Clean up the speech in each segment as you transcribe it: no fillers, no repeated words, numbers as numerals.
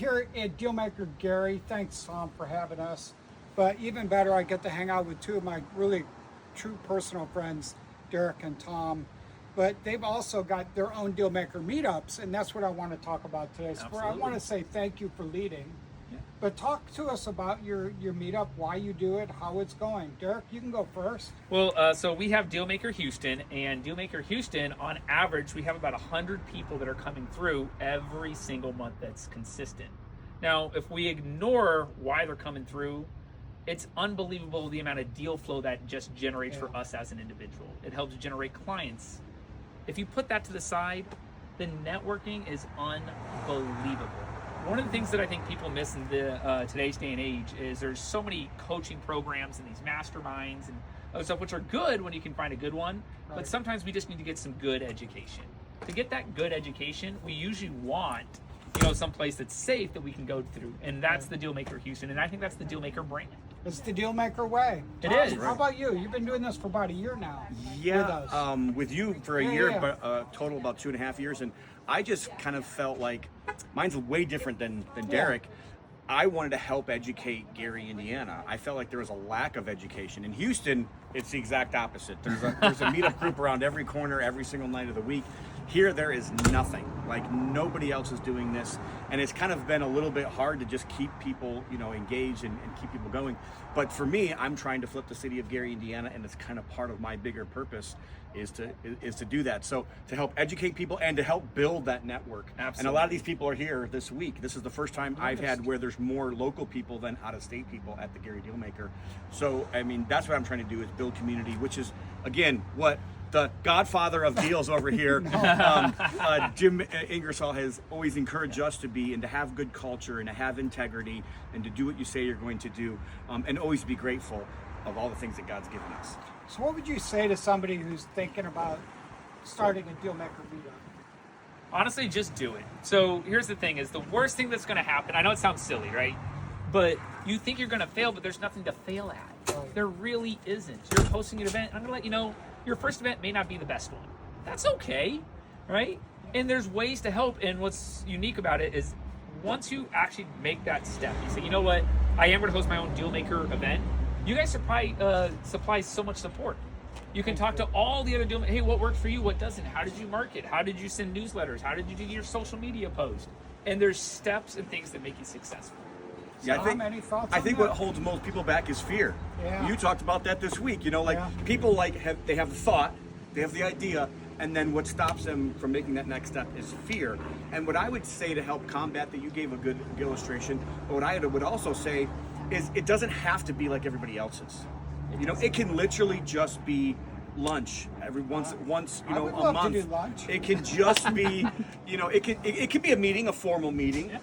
here at Dealmaker Gary. Thanks, Tom, for having us. But even better, I get to hang out with two of my really true personal friends, Derek and Tom. But they've also got their own Dealmaker meetups, and that's what I want to talk about today. So I want to say thank you for leading. Yeah. But talk to us about your meetup, why you do it, how it's going. Derek, you can go first. Well, so we have Dealmaker Houston, and Dealmaker Houston, on average, we have about 100 people that are coming through every single month that's consistent. Now, if we ignore why they're coming through, it's unbelievable the amount of deal flow that just generates for us as an individual. It helps generate clients. If you put that to the side, the networking is unbelievable. One of the things that I think people miss in the today's day and age is there's so many coaching programs and these masterminds and other stuff, which are good when you can find a good one, but sometimes we just need to get some good education. To get that good education, we usually want, some place that's safe that we can go through, and that's the Dealmaker Houston, and I think that's the Dealmaker brand. It's the Dealmaker way. It is. How about you? You've been doing this for about a year now. Yeah, with you for a year, but total about 2.5 years, and I just kind of felt like mine's way different than Derek. I wanted to help educate Gary, Indiana. I felt like there was a lack of education. In Houston, it's the exact opposite. There's a meetup group around every corner, every single night of the week. Here, there is nothing. Like, nobody else is doing this. And it's kind of been a little bit hard to just keep people, engaged and keep people going. But for me, I'm trying to flip the city of Gary, Indiana, and it's kind of part of my bigger purpose is to do that. So to help educate people and to help build that network. Absolutely. And a lot of these people are here this week. This is the first time I've had where there's more local people than out-of-state people at the Gary Dealmaker. So, I mean, that's what I'm trying to do is build community, which is, again, what the godfather of deals over here, Jim Ingersoll, has always encouraged us to be, and to have good culture and to have integrity and to do what you say you're going to do, and always be grateful of all the things that God's given us. So what would you say to somebody who's thinking about starting a Dealmaker meetup? Honestly, just do it. So here's the thing, is the worst thing that's going to happen, I know it sounds silly, right? But you think you're going to fail, but there's nothing to fail at. Right. There really isn't. You're hosting an event, I'm going to let you know, your first event may not be the best one. That's okay, right? And there's ways to help, and what's unique about it is once you actually make that step, you say, you know what, I am going to host my own Dealmaker event, you guys supply so much support. You can talk to all the other Dealmakers. Hey, what worked for you? What doesn't? How did you market? How did you send newsletters? How did you do your social media post? And there's steps and things that make you successful. Yeah, I think what holds most people back is fear. Yeah. You talked about that this week. People have the thought, they have the idea, and then what stops them from making that next step is fear. And what I would say to help combat that, you gave a good illustration, but what I would also say is it doesn't have to be like everybody else's. It can literally just be lunch every once a month. To do lunch. It can just be, it can be a meeting, a formal meeting. Yeah.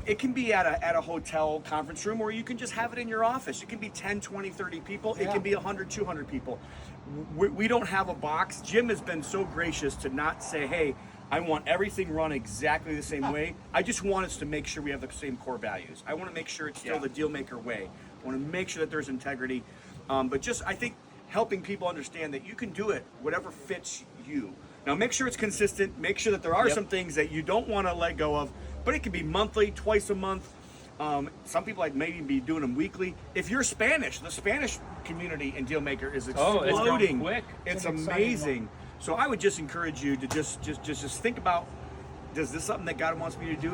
It can be at a hotel conference room, or you can just have it in your office. It can be 10, 20, 30 people. It can be 100, 200 people. We don't have a box. Jim has been so gracious to not say, hey, I want everything run exactly the same way. I just want us to make sure we have the same core values. I want to make sure it's still the Dealmaker way. I want to make sure that there's integrity. But just, I think, helping people understand that you can do it, whatever fits you. Now, make sure it's consistent. Make sure that there are some things that you don't want to let go of, but it can be monthly, twice a month. Some people maybe be doing them weekly. If you're Spanish, the Spanish community in Dealmaker is exploding. It's going quick. It's amazing. So I would just encourage you to just think about, is this something that God wants me to do?